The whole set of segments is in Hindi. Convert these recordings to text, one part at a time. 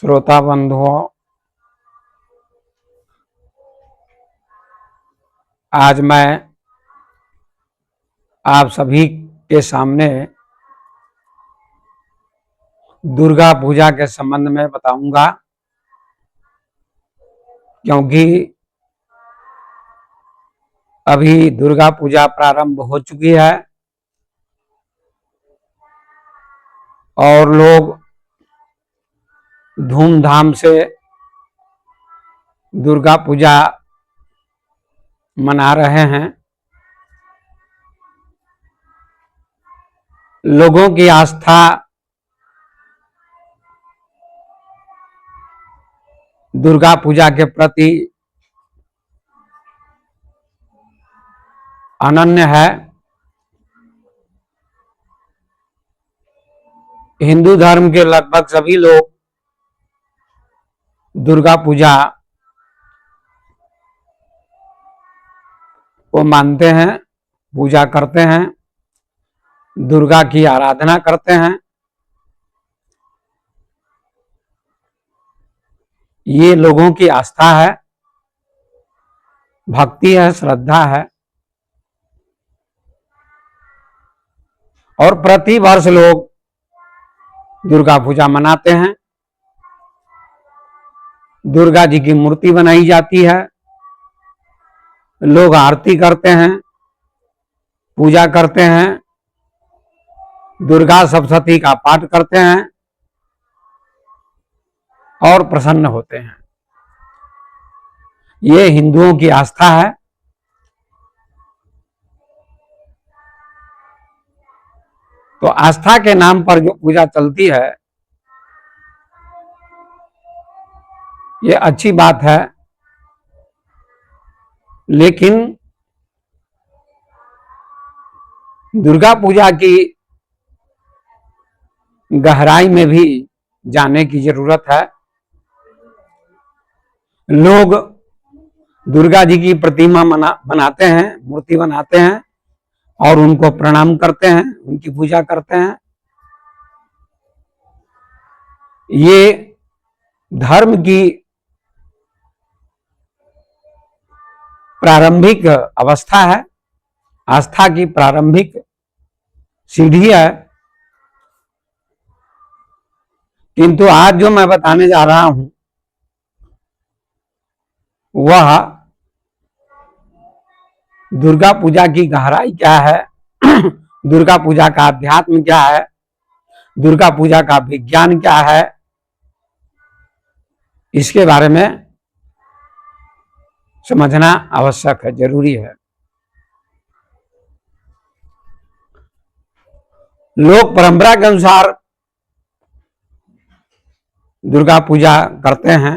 श्रोता बंधुओं, आज मैं आप सभी के सामने दुर्गा पूजा के संबंध में बताऊंगा, क्योंकि अभी दुर्गा पूजा प्रारंभ हो चुकी है और लोग धूमधाम से दुर्गा पूजा मना रहे हैं। लोगों की आस्था दुर्गा पूजा के प्रति अनन्य है। हिंदू धर्म के लगभग सभी लोग दुर्गा पूजा को मानते हैं, पूजा करते हैं, दुर्गा की आराधना करते हैं। ये लोगों की आस्था है, भक्ति है, श्रद्धा है और प्रति वर्ष लोग दुर्गा पूजा मनाते हैं। दुर्गा जी की मूर्ति बनाई जाती है, लोग आरती करते हैं, पूजा करते हैं, दुर्गा सप्तशती का पाठ करते हैं और प्रसन्न होते हैं। ये हिंदुओं की आस्था है। तो आस्था के नाम पर जो पूजा चलती है, ये अच्छी बात है, लेकिन दुर्गा पूजा की गहराई में भी जाने की जरूरत है। लोग दुर्गा जी की प्रतिमा बनाते हैं, मूर्ति बनाते हैं और उनको प्रणाम करते हैं, उनकी पूजा करते हैं। ये धर्म की प्रारंभिक अवस्था है, आस्था की प्रारंभिक सीढ़ी है। किंतु आज जो मैं बताने जा रहा हूं वह दुर्गा पूजा की गहराई क्या है, दुर्गा पूजा का अध्यात्म क्या है, दुर्गा पूजा का विज्ञान क्या है, इसके बारे में समझना आवश्यक है, जरूरी है। लोग परंपरा के अनुसार दुर्गा पूजा करते हैं,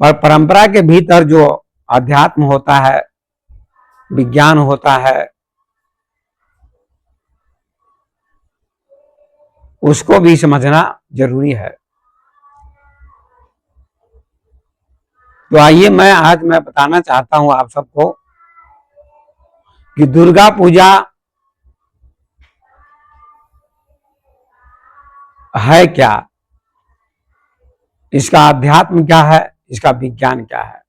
पर परंपरा के भीतर जो अध्यात्म होता है, विज्ञान होता है, उसको भी समझना जरूरी है। तो आइए आज मैं बताना चाहता हूं आप सबको कि दुर्गा पूजा है क्या, इसका अध्यात्म क्या है, इसका विज्ञान क्या है।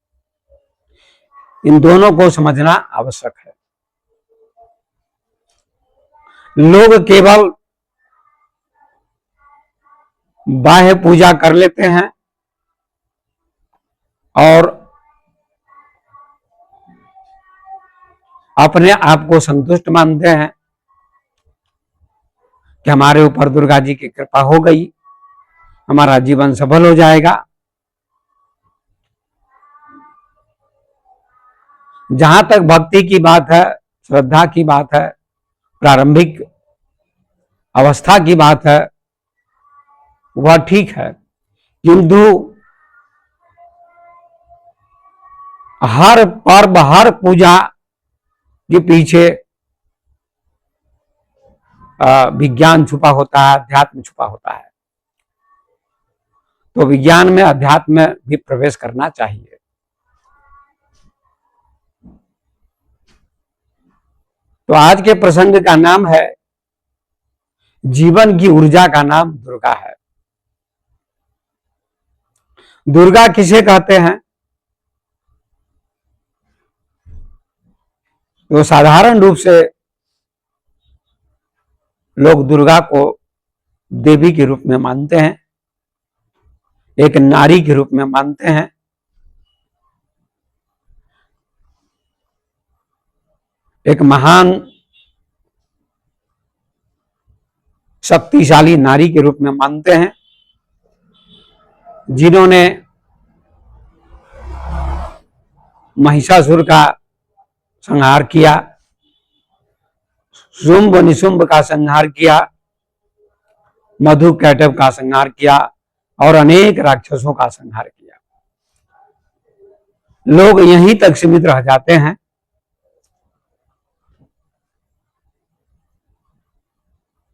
इन दोनों को समझना आवश्यक है। लोग केवल बाह्य पूजा कर लेते हैं और अपने आप को संतुष्ट मानते हैं कि हमारे ऊपर दुर्गा जी की कृपा हो गई, हमारा जीवन सफल हो जाएगा। जहां तक भक्ति की बात है, श्रद्धा की बात है, प्रारंभिक अवस्था की बात है, वह ठीक है। किंतु हर पर्व, हर पूजा के पीछे विज्ञान छुपा होता है, अध्यात्म छुपा होता है। तो विज्ञान में, अध्यात्म में भी प्रवेश करना चाहिए। तो आज के प्रसंग का नाम है जीवन की ऊर्जा का नाम दुर्गा है। दुर्गा किसे कहते हैं? तो साधारण रूप से लोग दुर्गा को देवी के रूप में मानते हैं, एक नारी के रूप में मानते हैं। एक महान शक्तिशाली नारी के रूप में मानते हैं, जिन्होंने महिषासुर का संहार किया, शुंभ निशुंभ का संहार किया, मधु कैटभ का संहार किया और अनेक राक्षसों का संहार किया। लोग यहीं तक सीमित रह जाते हैं।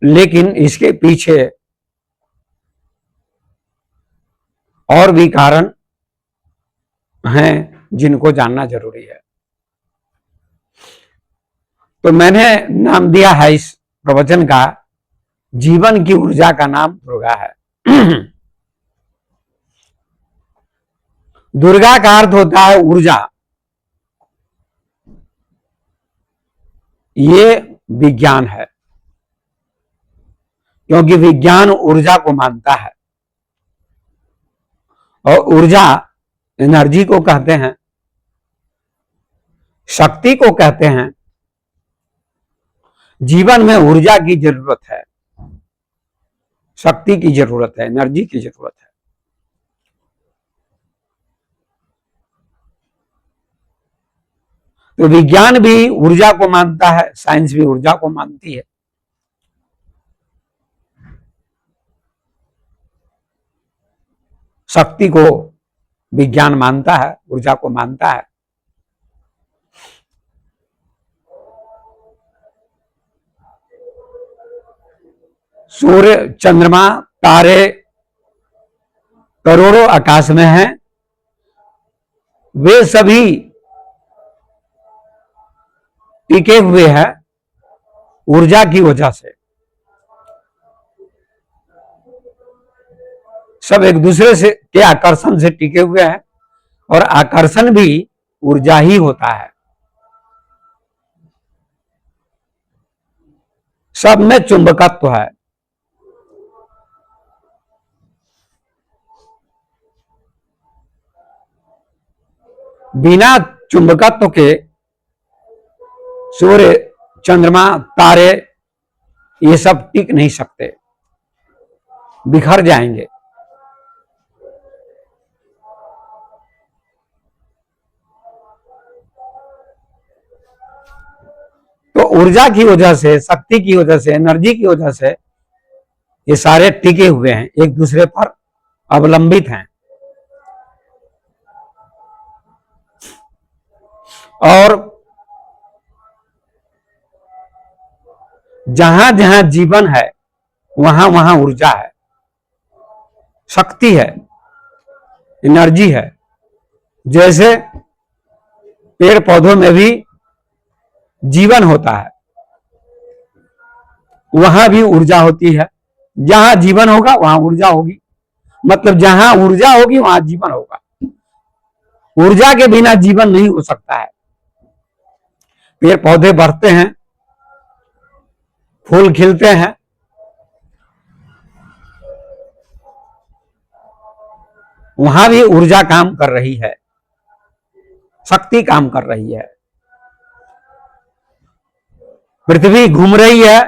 लेकिन इसके पीछे और भी कारण हैं जिनको जानना जरूरी है। तो मैंने नाम दिया है इस प्रवचन का, जीवन की ऊर्जा का नाम दुर्गा है। दुर्गा का अर्थ होता है ऊर्जा। ये विज्ञान है, क्योंकि विज्ञान ऊर्जा को मानता है, और ऊर्जा एनर्जी को कहते हैं, शक्ति को कहते हैं। जीवन में ऊर्जा की जरूरत है, शक्ति की जरूरत है, एनर्जी की जरूरत है। तो विज्ञान भी ऊर्जा को मानता है, साइंस भी ऊर्जा को मानती है। शक्ति को विज्ञान मानता है, ऊर्जा को मानता है। सूर्य, चंद्रमा, तारे करोड़ों आकाश में हैं, वे सभी टिके हुए हैं ऊर्जा की वजह से। सब एक दूसरे से के आकर्षण से टिके हुए हैं, और आकर्षण भी ऊर्जा ही होता है। सब में चुंबकत्व है। बिना चुंबकत्व के सूर्य, चंद्रमा, तारे ये सब टिक नहीं सकते, बिखर जाएंगे। तो ऊर्जा की वजह से, शक्ति की वजह से, एनर्जी की वजह से ये सारे टिके हुए हैं, एक दूसरे पर अवलंबित हैं। और जहां जहां जीवन है वहां वहां ऊर्जा है, शक्ति है, एनर्जी है। जैसे पेड़ पौधों में भी जीवन होता है, वहां भी ऊर्जा होती है। जहां जीवन होगा वहां ऊर्जा होगी, मतलब जहां ऊर्जा होगी वहां जीवन होगा। ऊर्जा के बिना जीवन नहीं हो सकता है। पेड़ पौधे बढ़ते हैं, फूल खिलते हैं, वहां भी ऊर्जा काम कर रही है, शक्ति काम कर रही है। पृथ्वी घूम रही है,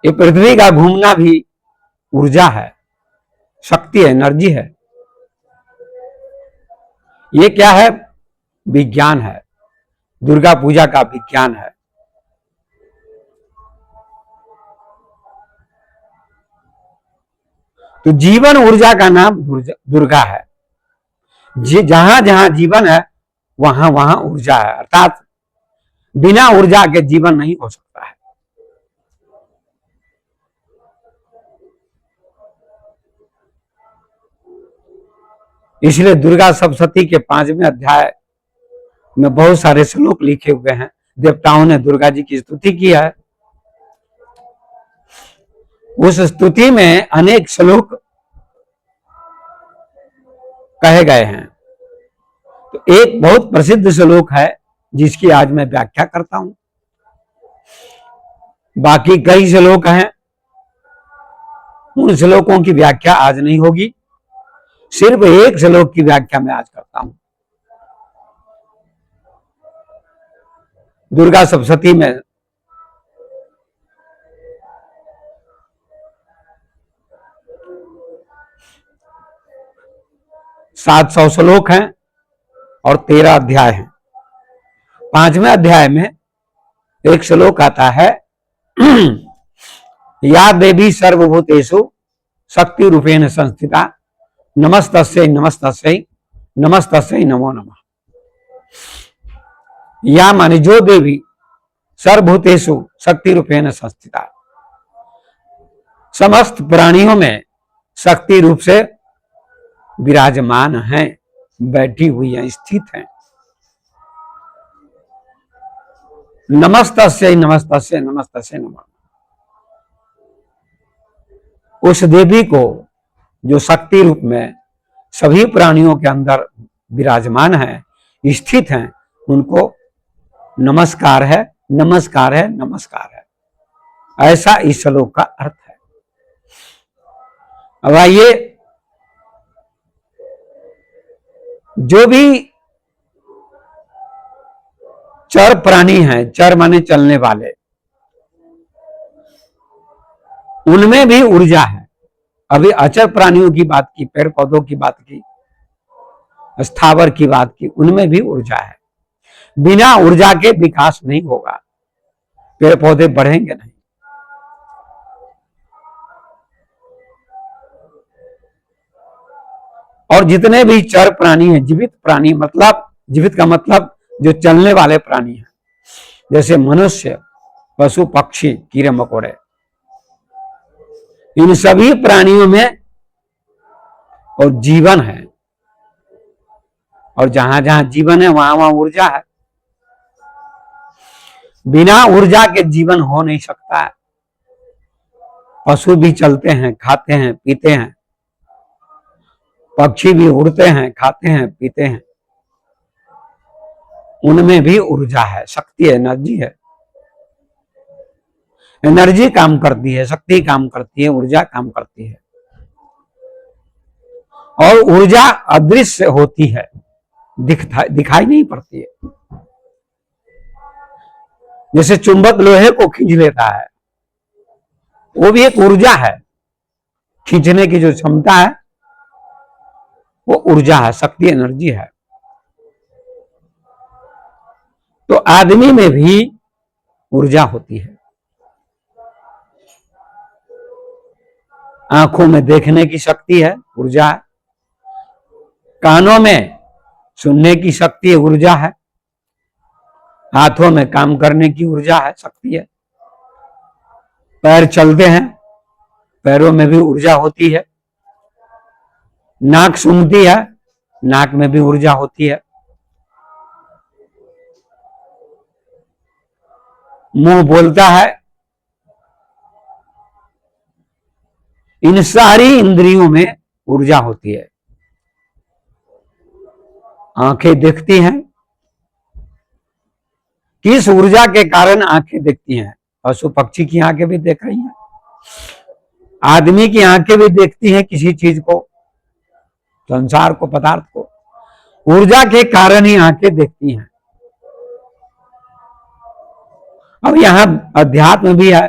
ये पृथ्वी का घूमना भी ऊर्जा है, शक्ति है, एनर्जी है। ये क्या है? विज्ञान है, दुर्गा पूजा का विज्ञान है। तो जीवन ऊर्जा का नाम दुर्गा है। जहां जहां जीवन है वहां वहां ऊर्जा है, अर्थात बिना ऊर्जा के जीवन नहीं हो सकता है। इसलिए दुर्गा सप्तशती के 5वें अध्याय में बहुत सारे श्लोक लिखे हुए हैं। देवताओं ने दुर्गा जी की स्तुति की है, उस स्तुति में अनेक श्लोक कहे गए हैं। तो एक बहुत प्रसिद्ध श्लोक है जिसकी आज मैं व्याख्या करता हूं। बाकी कई श्लोक हैं, उन श्लोकों की व्याख्या आज नहीं होगी। सिर्फ एक श्लोक की व्याख्या मैं आज करता हूं। दुर्गा सप्तशती में 700 श्लोक हैं और 13 अध्याय हैं। 5वें अध्याय में एक श्लोक आता है, या देवी सर्वभूतेषु शक्ति रूपेण संस्थिता नमस्तस्यै नमस्तस्यै नमस्तस्यै नमो नमः। या माने जो देवी सर्वभूतेषु शक्ति रूपेण संस्थिता, समस्त प्राणियों में शक्ति रूप से विराजमान हैं, बैठी हुई हैं, स्थित हैं। नमस्तस्यै नमस्तस्यै नमस्तस्यै नमः। उस देवी को जो शक्ति रूप में सभी प्राणियों के अंदर विराजमान है, स्थित हैं, उनको नमस्कार है, नमस्कार है, नमस्कार है। ऐसा इस श्लोक का अर्थ है। अब आइए, जो भी चर प्राणी हैं, चर माने चलने वाले, उनमें भी ऊर्जा है। अभी अचर प्राणियों की बात की, पेड़ पौधों की बात की, स्थावर की बात की, उनमें भी ऊर्जा है। बिना ऊर्जा के विकास नहीं होगा, पेड़ पौधे बढ़ेंगे नहीं। और जितने भी चर प्राणी हैं, जीवित प्राणी, मतलब जीवित का मतलब जो चलने वाले प्राणी हैं, जैसे मनुष्य, पशु पक्षी, कीड़े मकोड़े, इन सभी प्राणियों में और जीवन है। और जहां जहां जीवन है वहां वहां ऊर्जा है। बिना ऊर्जा के जीवन हो नहीं सकता है। पशु भी चलते हैं, खाते हैं, पीते हैं, पक्षी भी उड़ते हैं, खाते हैं, पीते हैं, उनमें भी ऊर्जा है, शक्ति है, एनर्जी है। एनर्जी काम करती है, शक्ति काम करती है, ऊर्जा काम करती है। और ऊर्जा अदृश्य होती है, दिखाई नहीं पड़ती है। जैसे चुंबक लोहे को खींच लेता है, वो भी एक ऊर्जा है। खींचने की जो क्षमता है वो ऊर्जा है, शक्ति, एनर्जी है। तो आदमी में भी ऊर्जा होती है। आंखों में देखने की शक्ति है, ऊर्जा है। कानों में सुनने की शक्ति है, ऊर्जा है। हाथों में काम करने की ऊर्जा है, शक्ति है। पैर चलते हैं, पैरों में भी ऊर्जा होती है। नाक सूंघती है, नाक में भी ऊर्जा होती है। मुंह बोलता है। इन सारी इंद्रियों में ऊर्जा होती है। आंखें देखती हैं। किस ऊर्जा के कारण आंखें देखती हैं? पशु पक्षी की आंखें भी देख रही हैं, आदमी की आंखें भी देखती हैं किसी चीज को, संसार को, पदार्थ को। ऊर्जा के कारण ही आंखें देखती हैं। अब यहां अध्यात्म भी है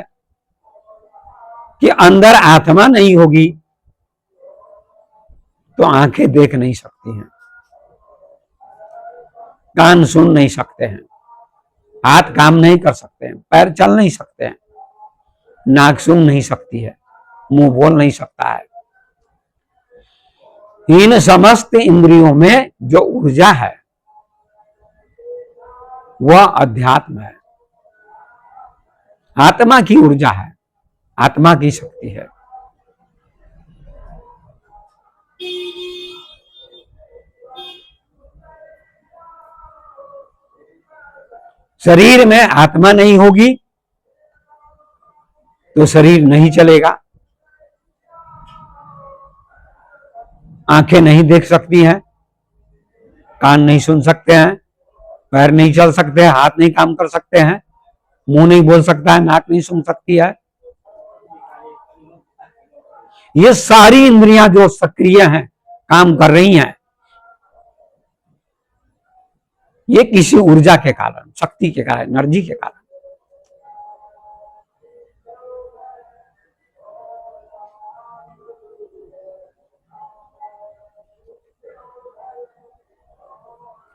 कि अंदर आत्मा नहीं होगी तो आंखें देख नहीं सकती हैं, कान सुन नहीं सकते हैं, हाथ काम नहीं कर सकते हैं, पैर चल नहीं सकते हैं, नाक सुन नहीं सकती है, मुंह बोल नहीं सकता है। इन समस्त इंद्रियों में जो ऊर्जा है वह अध्यात्म है, आत्मा की ऊर्जा है, आत्मा की शक्ति है। शरीर में आत्मा नहीं होगी तो शरीर नहीं चलेगा, आंखें नहीं देख सकती हैं, कान नहीं सुन सकते हैं, पैर नहीं चल सकते हैं, हाथ नहीं काम कर सकते हैं, मुंह नहीं बोल सकता है, नाक नहीं सुन सकती है। ये सारी इंद्रियां जो सक्रिय हैं, काम कर रही हैं, ये किसी ऊर्जा के कारण, शक्ति के कारण, एनर्जी के कारण।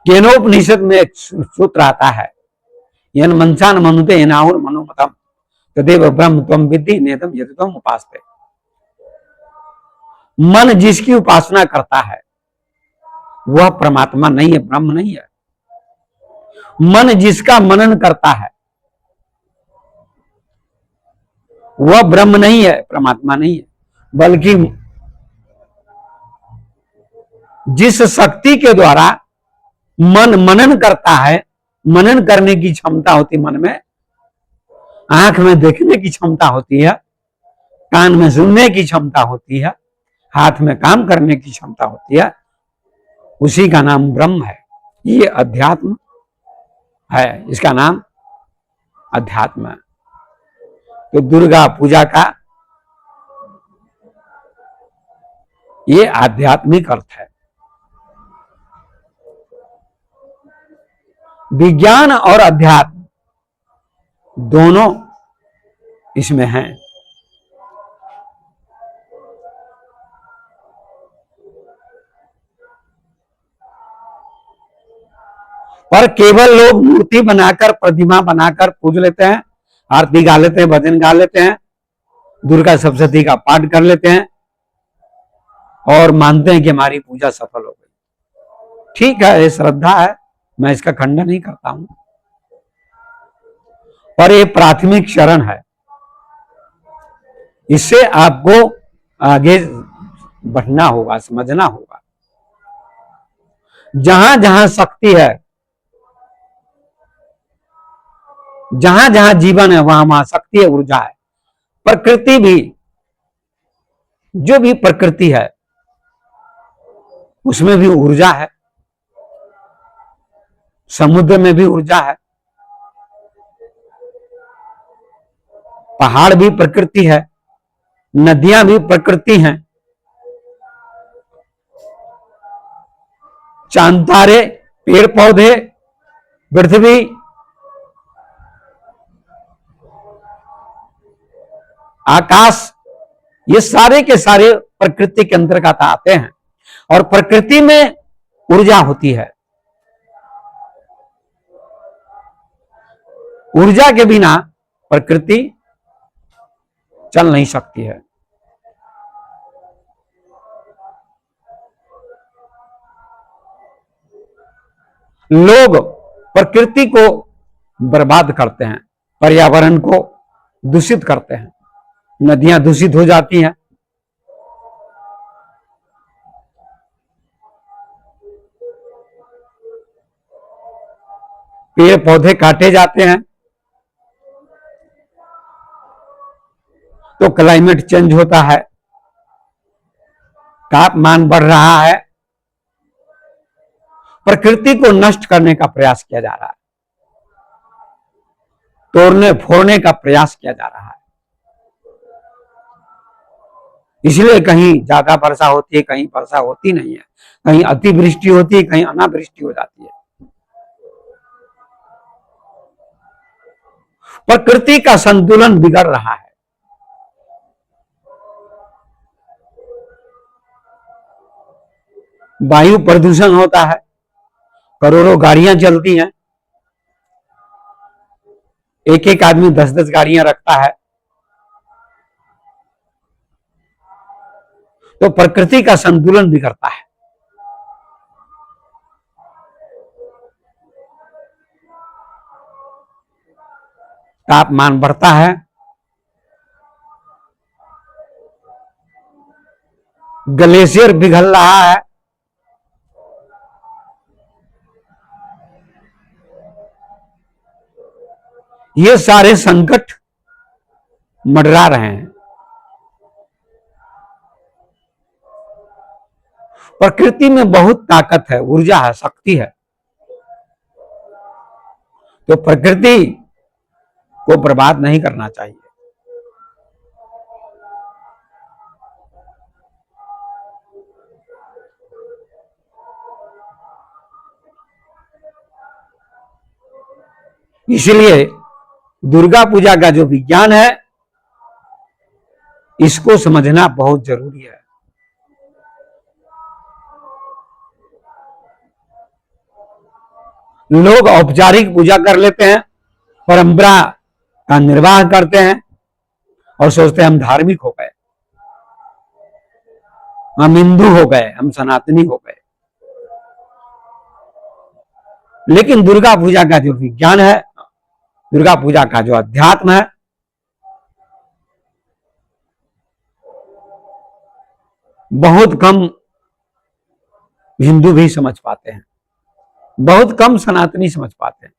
केनोपनिषद में एक सूत्र आता है, यन मनसान मनुते यनाहुर मनोमतम तदेव ब्रह्म त्वम विद्धि नेतम यदि त्वम उपासते। मन जिसकी उपासना करता है वह परमात्मा नहीं है, ब्रह्म नहीं है। मन जिसका मनन करता है वह ब्रह्म नहीं है, परमात्मा नहीं है। बल्कि जिस शक्ति के द्वारा मन मनन करता है, मनन करने की क्षमता होती मन में, आंख में देखने की क्षमता होती है, कान में सुनने की क्षमता होती है, हाथ में काम करने की क्षमता होती है, उसी का नाम ब्रह्म है। ये अध्यात्म है, इसका नाम अध्यात्म है। तो दुर्गा पूजा का ये आध्यात्मिक अर्थ है। विज्ञान और अध्यात्म दोनों इसमें हैं। पर केवल लोग मूर्ति बनाकर, प्रतिमा बनाकर पूज लेते हैं, आरती गा लेते हैं, भजन गा लेते हैं, दुर्गा सप्तशती का पाठ कर लेते हैं और मानते हैं कि हमारी पूजा सफल हो गई। ठीक है, ये श्रद्धा है, मैं इसका खंडन नहीं करता हूं, पर ये प्राथमिक शरण है। इससे आपको आगे बढ़ना होगा, समझना होगा। जहां जहां शक्ति है, जहां जहां जीवन है, वहां वहां शक्ति है, ऊर्जा है। प्रकृति भी, जो भी प्रकृति है उसमें भी ऊर्जा है, समुद्र में भी ऊर्जा है, पहाड़ भी प्रकृति है, नदियां भी प्रकृति हैं, चांद तारे, पेड़ पौधे, पृथ्वी, आकाश, ये सारे के सारे प्रकृति के अंतर्गत आते हैं। और प्रकृति में ऊर्जा होती है। ऊर्जा के बिना प्रकृति चल नहीं सकती है। लोग प्रकृति को बर्बाद करते हैं, पर्यावरण को दूषित करते हैं, नदियां दूषित हो जाती हैं, पेड़ पौधे काटे जाते हैं, तो क्लाइमेट चेंज होता है, तापमान बढ़ रहा है, प्रकृति को नष्ट करने का प्रयास किया जा रहा है, तोड़ने फोड़ने का प्रयास किया जा रहा है। इसलिए कहीं ज्यादा वर्षा होती है, कहीं वर्षा होती नहीं है, कहीं अतिवृष्टि होती है, कहीं अनावृष्टि हो जाती है। प्रकृति का संतुलन बिगड़ रहा है। वायु प्रदूषण होता है, करोड़ों गाड़ियां चलती हैं, एक एक आदमी 10-10 गाड़ियां रखता है, तो प्रकृति का संतुलन बिगड़ता है। तापमान बढ़ता है, ग्लेशियर पिघल रहा है, ये सारे संकट मंडरा रहे हैं। प्रकृति में बहुत ताकत है, ऊर्जा है, शक्ति है। तो प्रकृति को बर्बाद नहीं करना चाहिए। इसलिए दुर्गा पूजा का जो विज्ञान है, इसको समझना बहुत जरूरी है। लोग औपचारिक पूजा कर लेते हैं, परंपरा का निर्वाह करते हैं और सोचते हैं हम धार्मिक हो गए, हम हिंदू हो गए, हम सनातनी हो गए। लेकिन दुर्गा पूजा का जो विज्ञान है, दुर्गा पूजा का जो अध्यात्म है, बहुत कम हिंदू भी समझ पाते हैं, बहुत कम सनातनी समझ पाते हैं।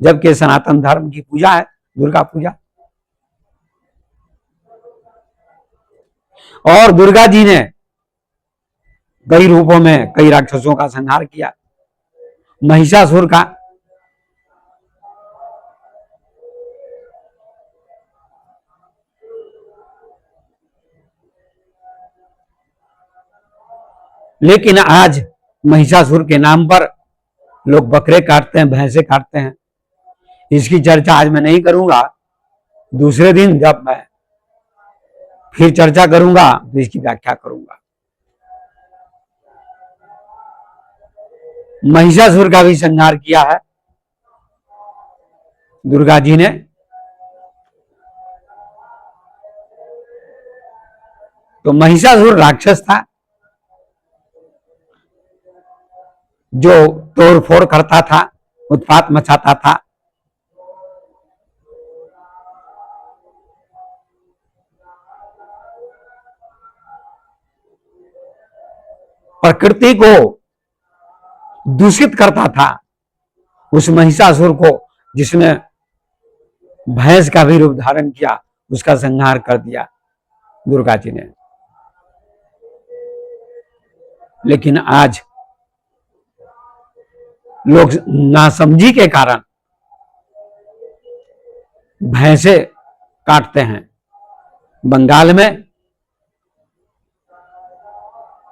जबकि सनातन धर्म की पूजा है दुर्गा पूजा। और दुर्गा जी ने कई रूपों में कई राक्षसों का संहार किया। महिषासुर का, लेकिन आज महिषासुर के नाम पर लोग बकरे काटते हैं, भैंसे काटते हैं। इसकी चर्चा आज मैं नहीं करूंगा, दूसरे दिन जब मैं फिर चर्चा करूंगा तो इसकी व्याख्या करूंगा। महिषासुर का भी संहार किया है दुर्गा जी ने। तो महिषासुर राक्षस था जो तोड़फोड़ करता था, उत्पात मचाता था। प्रकृति को दूषित करता था। उस महिषासुर को, जिसने भैंस का भी रूप धारण किया, उसका संहार कर दिया दुर्गा जी ने। लेकिन आज लोग नासमझी के कारण भैंसे काटते हैं। बंगाल में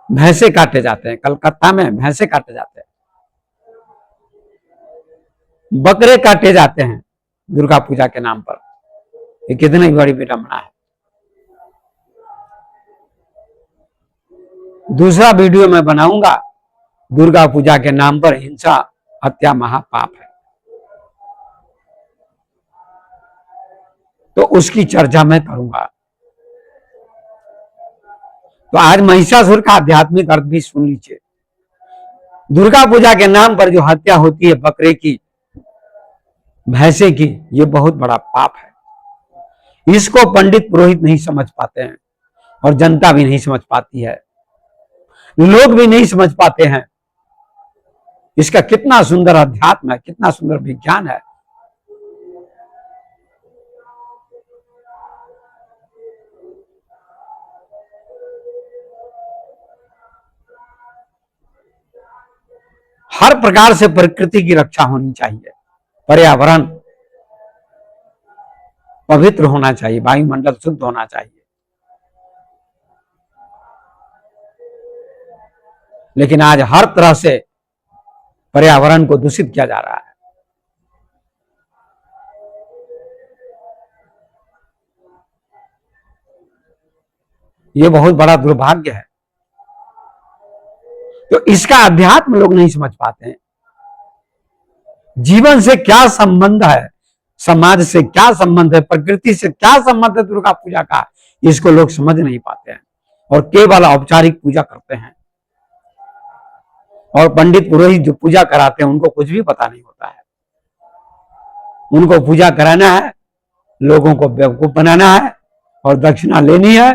भैंसे काटे जाते हैं, कलकत्ता में भैंसे काटे जाते हैं, बकरे काटे जाते हैं दुर्गा पूजा के नाम पर। ये कितनी बड़ी विडंबना है। दूसरा वीडियो मैं बनाऊंगा, दुर्गा पूजा के नाम पर हिंसा हत्या महापाप है, तो उसकी चर्चा मैं करूंगा। तो आज महिषासुर का आध्यात्मिक अर्थ भी सुन लीजिए। दुर्गा पूजा के नाम पर जो हत्या होती है बकरे की, भैंसे की, ये बहुत बड़ा पाप है। इसको पंडित पुरोहित नहीं समझ पाते हैं और जनता भी नहीं समझ पाती है, लोग भी नहीं समझ पाते हैं। इसका कितना सुंदर अध्यात्म है, कितना सुंदर विज्ञान है। हर प्रकार से प्रकृति की रक्षा होनी चाहिए, पर्यावरण पवित्र होना चाहिए, वायुमंडल शुद्ध होना चाहिए। लेकिन आज हर तरह से पर्यावरण को दूषित किया जा रहा है। यह बहुत बड़ा दुर्भाग्य है। तो इसका अध्यात्म लोग नहीं समझ पाते हैं। जीवन से क्या संबंध है, समाज से क्या संबंध है, प्रकृति से क्या संबंध है दुर्गा पूजा का, इसको लोग समझ नहीं पाते हैं और केवल औपचारिक पूजा करते हैं। और पंडित पुरोहित जो पूजा कराते हैं उनको कुछ भी पता नहीं होता है। उनको पूजा कराना है, लोगों को बेवकूफ बनाना है और दक्षिणा लेनी है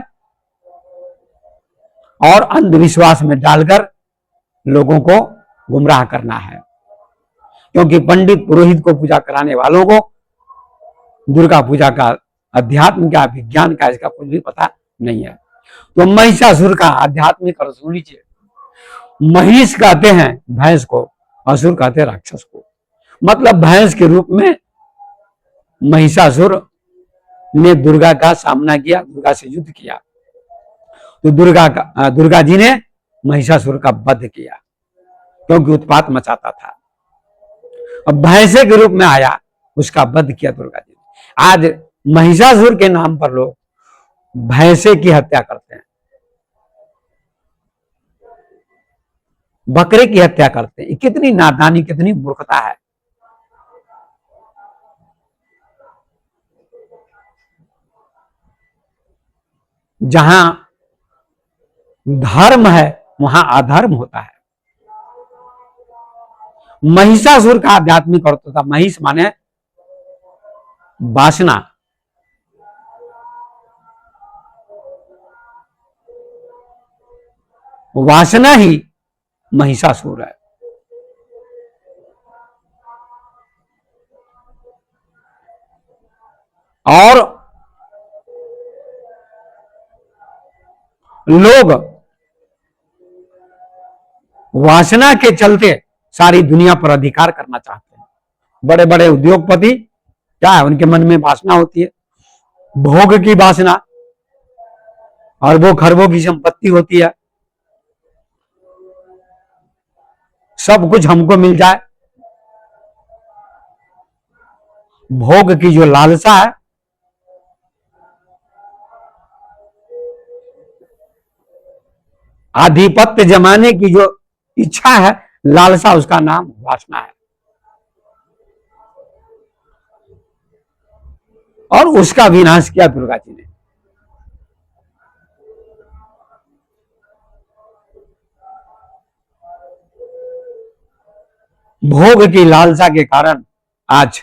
और अंधविश्वास में डालकर लोगों को गुमराह करना है। क्योंकि पंडित पुरोहित को पूजा कराने वालों को दुर्गा पूजा का अध्यात्म का, विज्ञान का, इसका कुछ भी पता नहीं है। तो महिषासुर का आध्यात्मिक अर्थ सुन लीजिए। महिष कहते हैं भैंस को, असुर कहते हैं राक्षस को। मतलब भैंस के रूप में महिषासुर ने दुर्गा का सामना किया, दुर्गा से युद्ध किया। तो दुर्गा जी ने महिषासुर का वध किया क्योंकि उत्पात मचाता था। अब भैंसे के रूप में आया, उसका वध किया दुर्गा जी ने। आज महिषासुर के नाम पर लोग भैंसे की हत्या करते हैं, बकरे की हत्या करते हैं। कितनी नादानी, कितनी मूर्खता है। जहां धर्म है वहां अधर्म होता है। महिषासुर का आध्यात्मिक अर्थ था, महिष माने वासना। वासना ही महिषासुर है। और लोग वासना के चलते सारी दुनिया पर अधिकार करना चाहते हैं। बड़े बड़े उद्योगपति क्या है, उनके मन में वासना होती है, भोग की वासना, अरबों खरबों की संपत्ति होती है, सब कुछ हमको मिल जाए। भोग की जो लालसा है, आधिपत्य जमाने की जो इच्छा है, लालसा, उसका नाम वासना है। और उसका विनाश किया दुर्गा जी ने। भोग की लालसा के कारण आज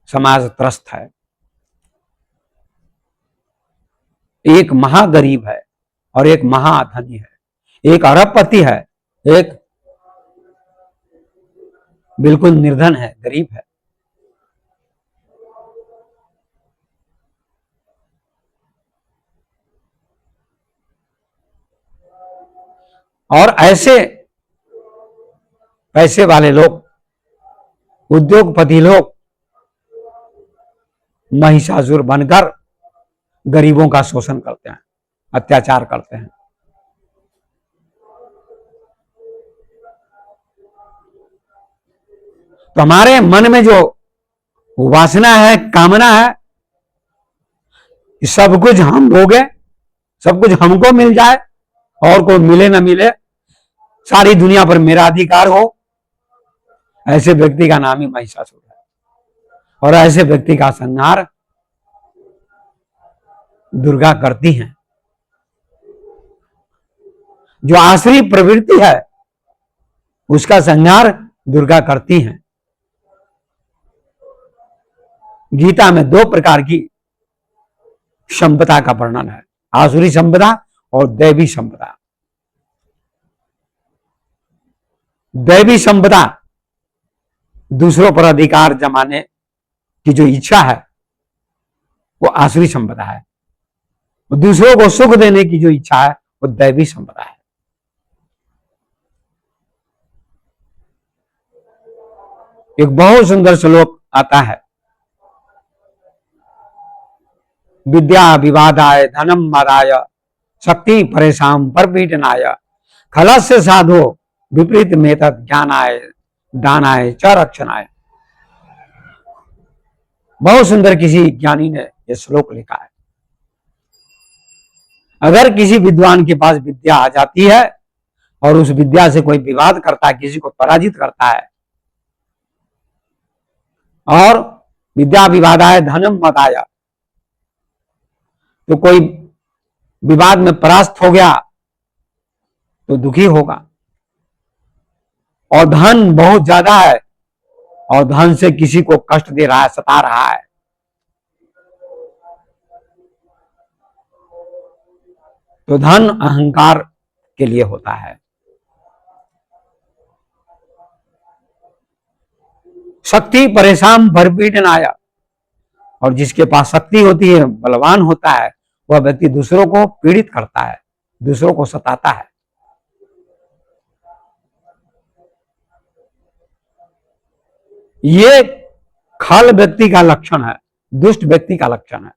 समाज त्रस्त है। एक महागरीब है और एक महाधनी है। एक अरबपति है, एक बिल्कुल निर्धन है, गरीब है। और ऐसे पैसे वाले लोग, उद्योगपति लोग महिषासुर बनकर गरीबों का शोषण करते हैं, अत्याचार करते हैं। तो हमारे मन में जो वासना है, कामना है, सब कुछ हम भोगे, सब कुछ हमको मिल जाए और कोई मिले ना मिले, सारी दुनिया पर मेरा अधिकार हो, ऐसे व्यक्ति का नाम ही महिषासुर है। और ऐसे व्यक्ति का संहार दुर्गा करती हैं। जो आसुरी प्रवृत्ति है उसका संहार दुर्गा करती हैं। गीता में 2 प्रकार की संपदा का वर्णन है, आसुरी संपदा और दैवी संपदा। दैवी संपदा दूसरों पर अधिकार जमाने की जो इच्छा है वो आसुरी संपदा है। दूसरों को सुख देने की जो इच्छा है वो दैवी संपदा है। एक बहुत सुंदर श्लोक आता है, विद्या विवादाय धनम मदाय शक्ति परेशान परपीडनाय खलस्य साधो विपरीत मेतद ज्ञानाय दानाय च रक्षणाय। बहुत सुंदर किसी ज्ञानी ने यह श्लोक लिखा है। अगर किसी विद्वान के पास विद्या आ जाती है और उस विद्या से कोई विवाद करता है, किसी को पराजित करता है, और विद्या विवादाय धनम मदाय, तो कोई विवाद में परास्त हो गया तो दुखी होगा। और धन बहुत ज्यादा है और धन से किसी को कष्ट दे रहा है, सता रहा है, तो धन अहंकार के लिए होता है। शक्ति परेशान भरपीडनाय, और जिसके पास शक्ति होती है, बलवान होता है, वह व्यक्ति दूसरों को पीड़ित करता है, दूसरों को सताता है। ये खल व्यक्ति का लक्षण है, दुष्ट व्यक्ति का लक्षण है।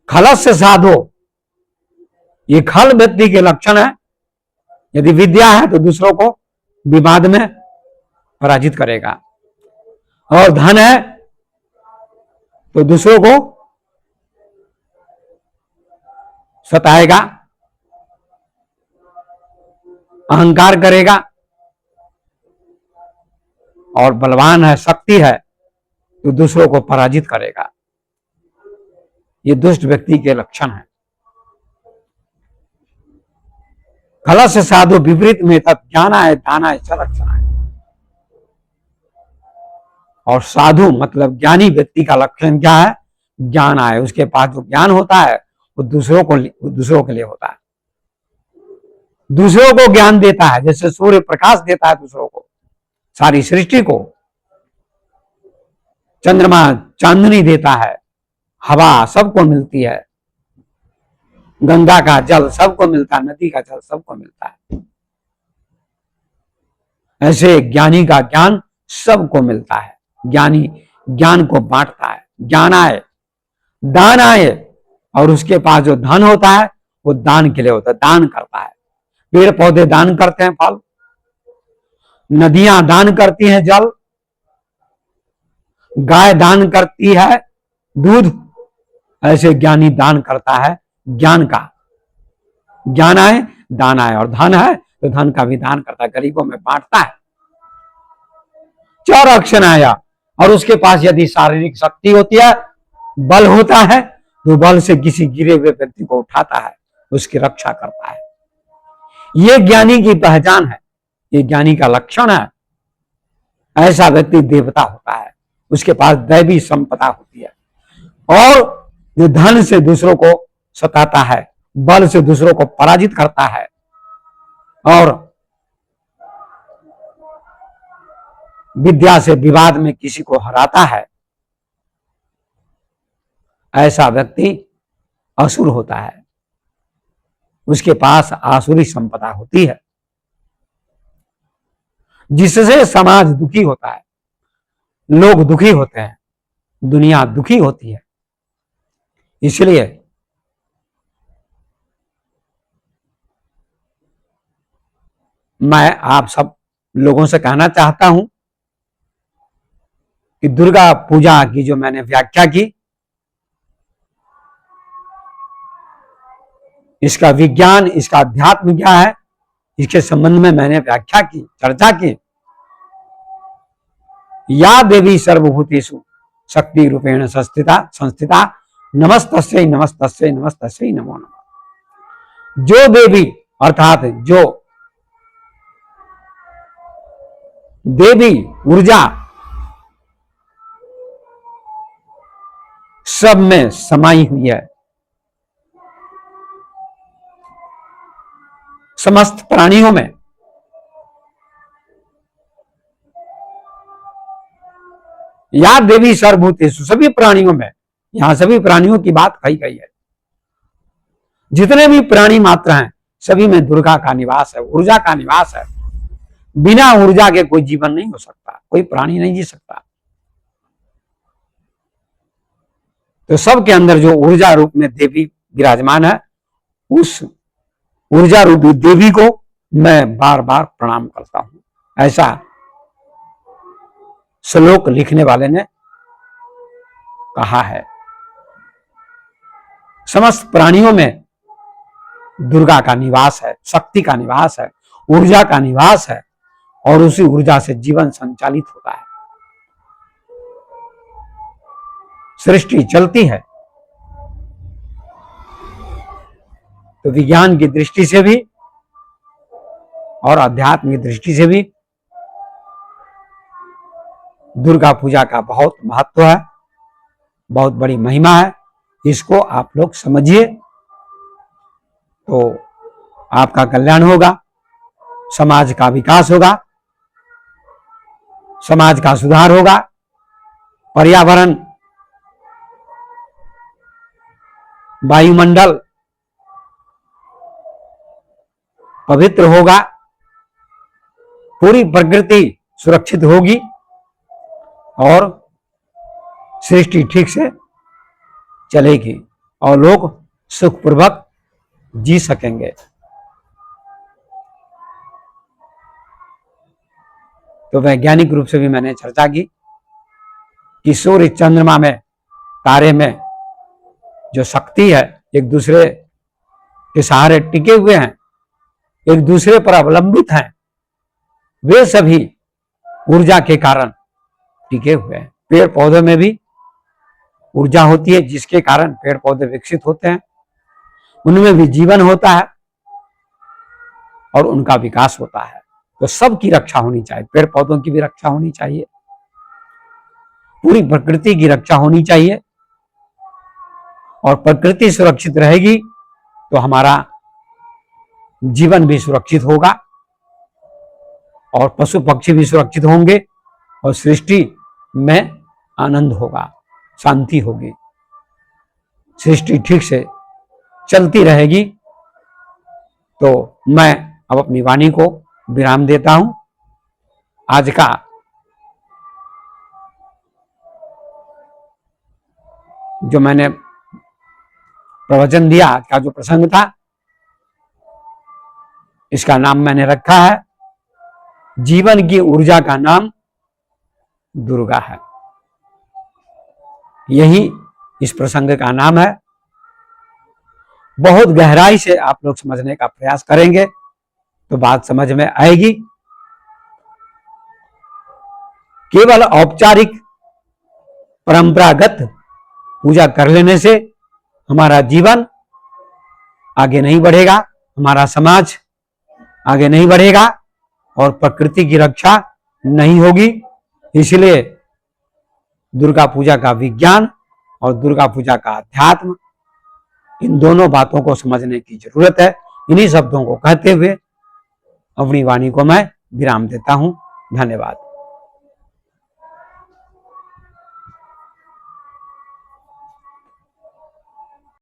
खलस्य साधो, ये खल व्यक्ति के लक्षण है। यदि विद्या है तो दूसरों को विवाद में पराजित करेगा, और धन है तो दूसरों को सताएगा, अहंकार करेगा, और बलवान है, शक्ति है तो दूसरों को पराजित करेगा। ये दुष्ट व्यक्ति के लक्षण है। खलस्य साधु विपरीत में तत् ज्ञानाय दानाय च लक्षणाय। और साधु मतलब ज्ञानी व्यक्ति का लक्षण क्या है? ज्ञान आए, उसके पास जो ज्ञान होता है वो दूसरों के लिए होता है, दूसरों को ज्ञान देता है। जैसे सूर्य प्रकाश देता है दूसरों को, सारी सृष्टि को, चंद्रमा चांदनी देता है, हवा सबको मिलती है, गंगा का जल सबको मिलता है, नदी का जल सबको मिलता है। ऐसे ज्ञानी का ज्ञान सबको मिलता है। ज्ञानी ज्ञान को बांटता है। ज्ञान आए, दान आए, और उसके पास जो धन होता है वो दान के लिए होता है, दान करता है। पेड़ पौधे दान करते हैं फल, नदियां दान करती हैं जल, गाय दान करती है दूध। ऐसे ज्ञानी दान करता है ज्ञान का। ज्ञान आए, दान आए, और धन है तो धन का भी दान करता है, गरीबों में बांटता है। चार अक्षण आया, और उसके पास यदि शारीरिक शक्ति होती है, बल होता है, तो बल से किसी गिरे हुए व्यक्ति को उठाता है, उसकी रक्षा करता है। ये ज्ञानी की पहचान है, ये ज्ञानी का लक्षण है। ऐसा व्यक्ति देवता होता है, उसके पास दैवी संपदा होती है। और जो धन से दूसरों को सताता है, बल से दूसरों को पराजित करता है, और विद्या से विवाद में किसी को हराता है, ऐसा व्यक्ति असुर होता है। उसके पास आसुरी संपदा होती है, जिससे समाज दुखी होता है, लोग दुखी होते हैं, दुनिया दुखी होती है। इसलिए मैं आप सब लोगों से कहना चाहता हूं कि दुर्गा पूजा की जो मैंने व्याख्या की, इसका विज्ञान, इसका अध्यात्म क्या है, इसके संबंध में मैंने व्याख्या की, चर्चा की। या देवी सर्वभूतेषु शक्ति रूपेण संस्थिता नमस्तस्यै नमस्तस्यै नमस्तस्यै नमो नमः। जो देवी अर्थात जो देवी ऊर्जा सब में समाई हुई है, समस्त प्राणियों में, या देवी सर्वभूतेषु सभी प्राणियों में, यहां सभी प्राणियों की बात कही गई है। जितने भी प्राणी मात्र हैं सभी में दुर्गा का निवास है, ऊर्जा का निवास है। बिना ऊर्जा के कोई जीवन नहीं हो सकता, कोई प्राणी नहीं जी सकता। तो सबके अंदर जो ऊर्जा रूप में देवी विराजमान है, उस ऊर्जा रूपी देवी को मैं बार बार प्रणाम करता हूं। ऐसा श्लोक लिखने वाले ने कहा है। समस्त प्राणियों में दुर्गा का निवास है, शक्ति का निवास है, ऊर्जा का निवास है, और उसी ऊर्जा से जीवन संचालित होता है, सृष्टि चलती है। तो विज्ञान की दृष्टि से भी और अध्यात्म की दृष्टि से भी दुर्गा पूजा का बहुत महत्व है, बहुत बड़ी महिमा है। इसको आप लोग समझिए तो आपका कल्याण होगा, समाज का विकास होगा, समाज का सुधार होगा, पर्यावरण, वायुमंडल पवित्र होगा, पूरी प्रकृति सुरक्षित होगी और सृष्टि ठीक से चलेगी और लोग सुखपूर्वक जी सकेंगे। तो वैज्ञानिक रूप से भी मैंने चर्चा की कि सूर्य चंद्रमा में, तारे में जो शक्ति है, एक दूसरे के सहारे टिके हुए हैं, एक दूसरे पर अवलंबित हैं, वे सभी ऊर्जा के कारण टिके हुए हैं। पेड़ पौधों में भी ऊर्जा होती है जिसके कारण पेड़ पौधे विकसित होते हैं, उनमें भी जीवन होता है और उनका विकास होता है। तो सबकी रक्षा होनी चाहिए, पेड़ पौधों की भी रक्षा होनी चाहिए, पूरी प्रकृति की रक्षा होनी चाहिए। और प्रकृति सुरक्षित रहेगी तो हमारा जीवन भी सुरक्षित होगा और पशु पक्षी भी सुरक्षित होंगे और सृष्टि में आनंद होगा, शांति होगी, सृष्टि ठीक से चलती रहेगी। तो मैं अब अपनी वाणी को विराम देता हूं। आज का जो मैंने प्रवचन दिया, आज का जो प्रसंग था, इसका नाम मैंने रखा है, जीवन की ऊर्जा का नाम दुर्गा है। यही इस प्रसंग का नाम है। बहुत गहराई से आप लोग समझने का प्रयास करेंगे तो बात समझ में आएगी। केवल औपचारिक परंपरागत पूजा कर लेने से हमारा जीवन आगे नहीं बढ़ेगा, हमारा समाज आगे नहीं बढ़ेगा और प्रकृति की रक्षा नहीं होगी। इसलिए दुर्गा पूजा का विज्ञान और दुर्गा पूजा का अध्यात्म, इन दोनों बातों को समझने की जरूरत है। इन्हीं शब्दों को कहते हुए अपनी वाणी को मैं विराम देता हूं। धन्यवाद।